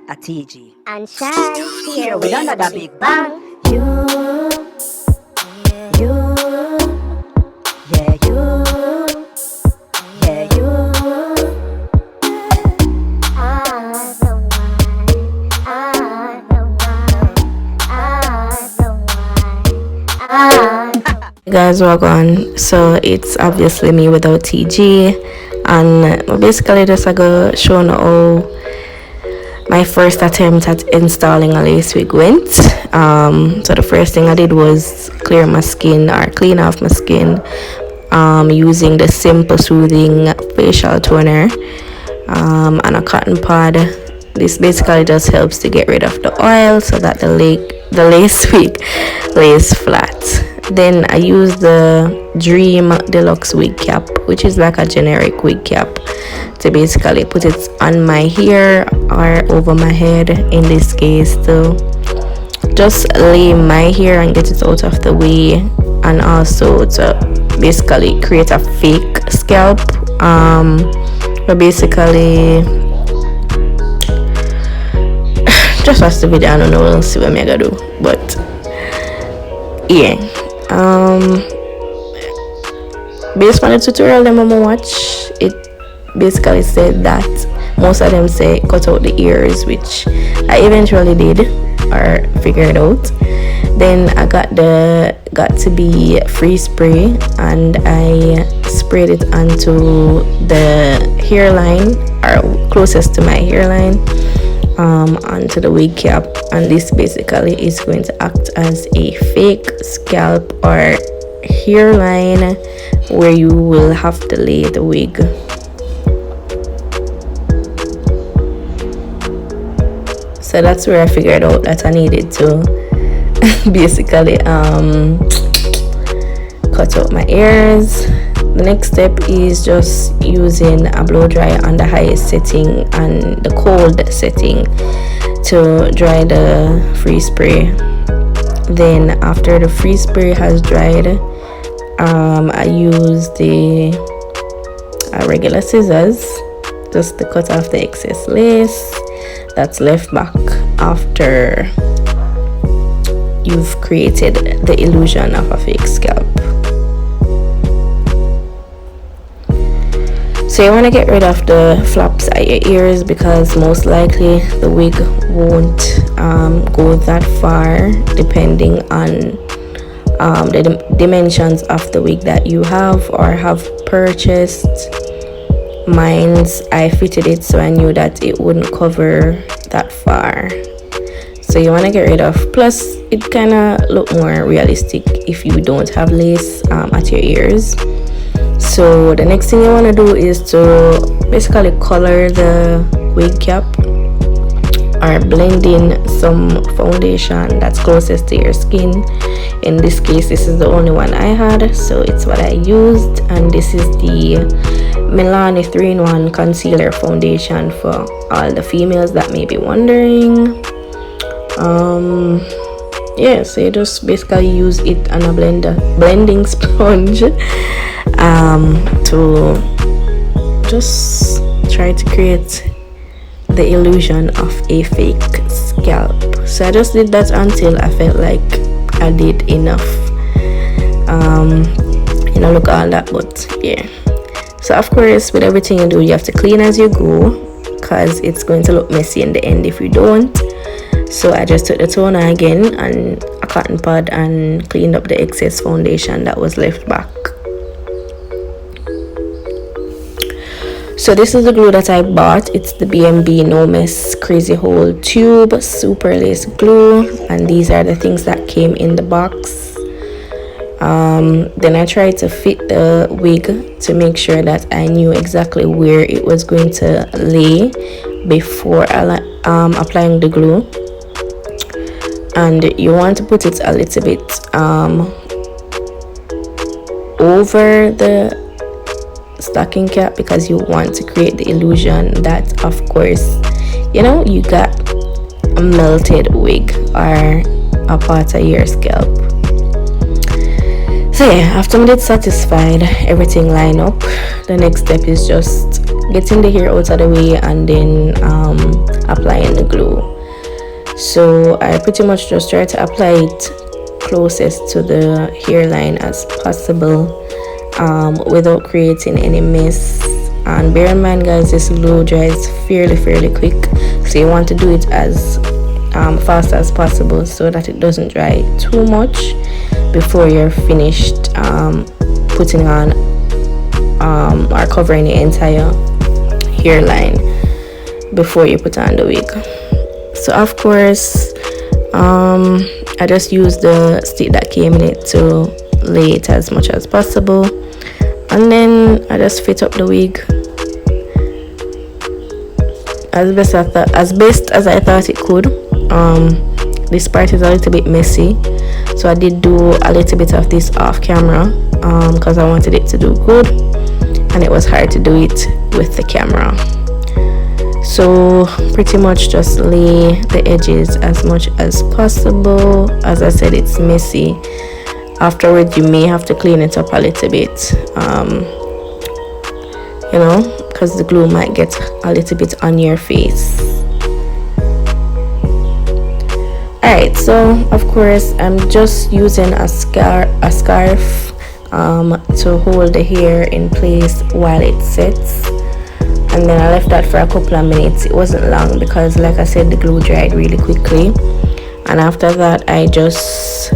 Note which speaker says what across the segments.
Speaker 1: a TG.
Speaker 2: And shine here with another big bang. You, you,
Speaker 1: Yeah, you, yeah, you.
Speaker 2: I don't mind, I don't mind, I don't mind, I don't.
Speaker 3: Guys, welcome. So it's obviously me without TG, and basically just I go show how my first attempt at installing a lace wig went. So the first thing I did was clear my skin or clean off my skin using the simple soothing facial toner and a cotton pad. This basically just helps to get rid of the oil so that the lace wig lays flat. Then I use the Dream Deluxe wig cap, which is like a generic wig cap, to basically put it on my hair or over my head, in this case, to just lay my hair and get it out of the way, and also to basically create a fake scalp. But basically just watch the video. I don't know, we'll see what I'm gonna do, but yeah. Based on the tutorial them I'm gonna watch, it basically said that most of them say cut out the ears, which I eventually did or figured out. Then I got to be free spray, and I sprayed it onto the hairline, or closest to my hairline, onto the wig cap, and this basically is going to act as a fake scalp or hairline where you will have to lay the wig. So that's where I figured out that I needed to basically cut out my ears. The next step is just using a blow dry on the highest setting and the cold setting to dry the free spray. Then after the free spray has dried, I use the regular scissors just to cut off the excess lace that's left back after you've created the illusion of a fake scalp. So you want to get rid of the flaps at your ears, because most likely the wig won't go that far, depending on the dimensions of the wig that you have or have purchased. Mine's, I fitted it so I knew that it wouldn't cover that far. So you want to get rid of, plus it kind of look more realistic if you don't have lace at your ears. So the next thing you want to do is to basically color the wig cap or blend in some foundation that's closest to your skin. In this case, this is the only one I had, so it's what I used, and this is the Milani 3-in-1 concealer foundation for all the females that may be wondering. Yeah, so you just basically use it on a blending sponge to just try to create the illusion of a fake scalp. So I just did that until I felt like I did enough. Look at all that, but yeah. So of course, with everything you do, you have to clean as you go, because it's going to look messy in the end if you don't. So I just took the toner again and a cotton pad and cleaned up the excess foundation that was left back. So this is the glue that I bought. It's the B&B No Mess Crazy Hole Tube Super Lace Glue, and these are the things that came in the box. Then I tried to fit the wig to make sure that I knew exactly where it was going to lay before applying the glue. And you want to put it a little bit over the stocking cap, because you want to create the illusion that, of course, you got a melted wig or a part of your scalp. So yeah, after I get satisfied, everything line up, the next step is just getting the hair out of the way and then applying the glue. So I pretty much just try to apply it closest to the hairline as possible, without creating any mess. And bear in mind, guys, this glue dries fairly quick, so you want to do it as fast as possible so that it doesn't dry too much before you're finished putting on or covering the entire hairline before you put on the wig. So of course I just used the stick that came in it to lay it as much as possible, and then I just fit up the wig as best as I thought it could. This part is a little bit messy, so I did do a little bit of this off camera because I wanted it to do good, and it was hard to do it with the camera. So pretty much just lay the edges as much as possible. As I said, it's messy. Afterwards you may have to clean it up a little bit, because the glue might get a little bit on your face. Alright, so of course I'm just using a scarf to hold the hair in place while it sets, and then I left that for a couple of minutes. It wasn't long because, like I said, the glue dried really quickly. And after that I just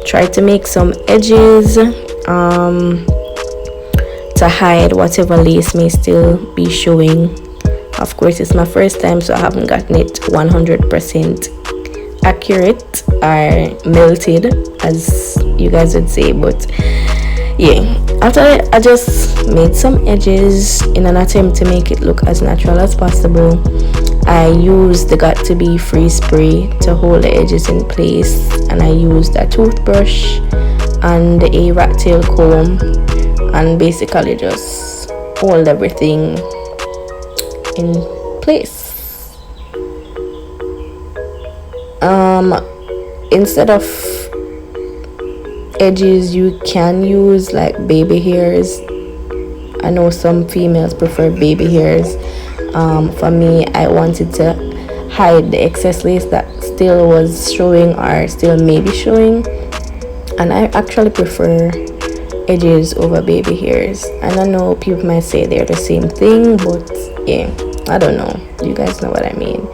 Speaker 3: tried to make some edges to hide whatever lace may still be showing. Of course, it's my first time, so I haven't gotten it 100% accurate or melted, as you guys would say, but yeah, after that I just made some edges in an attempt to make it look as natural as possible. I used the Got To Be Free spray to hold the edges in place, and I used a toothbrush and a rat tail comb, and basically just hold everything in place. Instead of edges, you can use like baby hairs. I know some females prefer baby hairs. For me, I wanted to hide the excess lace that still was showing or still may be showing, and I actually prefer edges over baby hairs. And I know people might say they're the same thing, but yeah, I don't know, you guys know what I mean.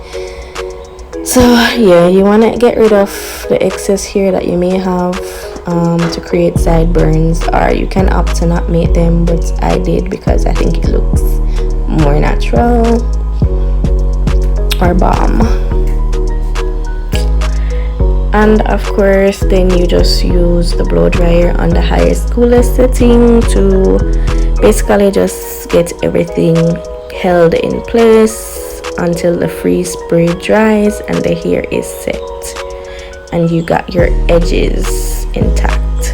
Speaker 3: So yeah, you want to get rid of the excess hair that you may have to create sideburns, or you can opt to not make them, but I did because I think it looks more natural or bomb. And of course then you just use the blow dryer on the highest coolest setting to basically just get everything held in place until the freeze spray dries and the hair is set and you got your edges intact.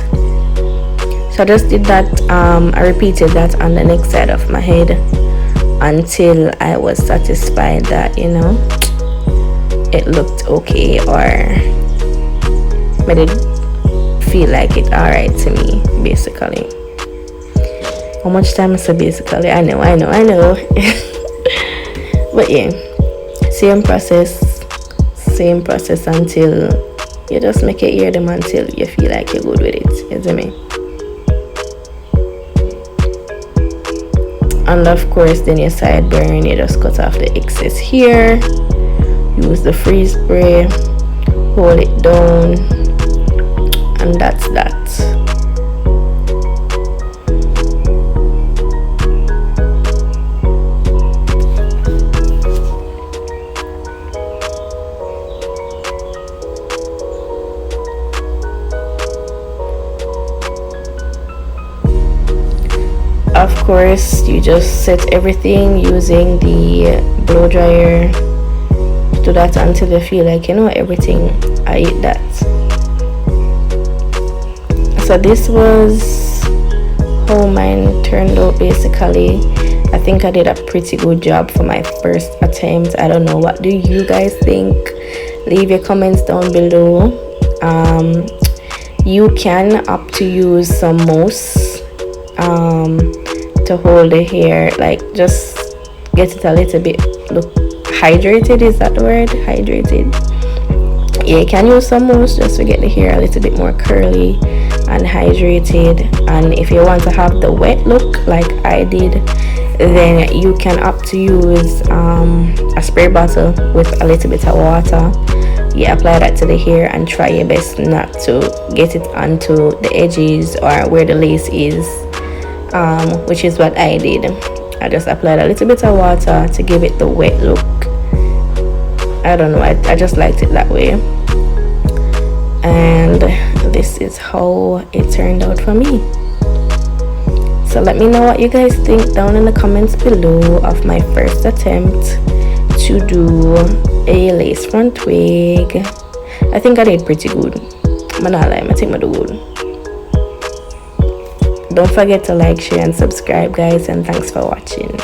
Speaker 3: So I just did that. I repeated that on the next side of my head until I was satisfied that it looked okay, or made it feel like it alright to me, basically. How much time is it basically? I know but yeah, same process until you just make it hear them until you feel like you're good with it, you see me? And of course then your sideburn, you just cut off the excess hair, use the freeze spray, hold it down, and that's that. Of course, you just set everything using the blow dryer. Do that until you feel like everything. I ate that. So this was how mine turned out basically. I think I did a pretty good job for my first attempt. I don't know, what do you guys think? Leave your comments down below. You can opt to use some mousse to hold the hair, like just get it a little bit look hydrated. Is that the word? Hydrated. Yeah, you can use some mousse just to get the hair a little bit more curly and hydrated. And if you want to have the wet look like I did, then you can opt to use a spray bottle with a little bit of water. You apply that to the hair and try your best not to get it onto the edges or where the lace is, which is what I did. I just applied a little bit of water to give it the wet look. I don't know, I just liked it that way. And this is how it turned out for me. So let me know what you guys think down in the comments below of my first attempt to do a lace front wig. I think I did pretty good. I'm not lying, I think I do good. Don't forget to like, share and subscribe, guys, and thanks for watching.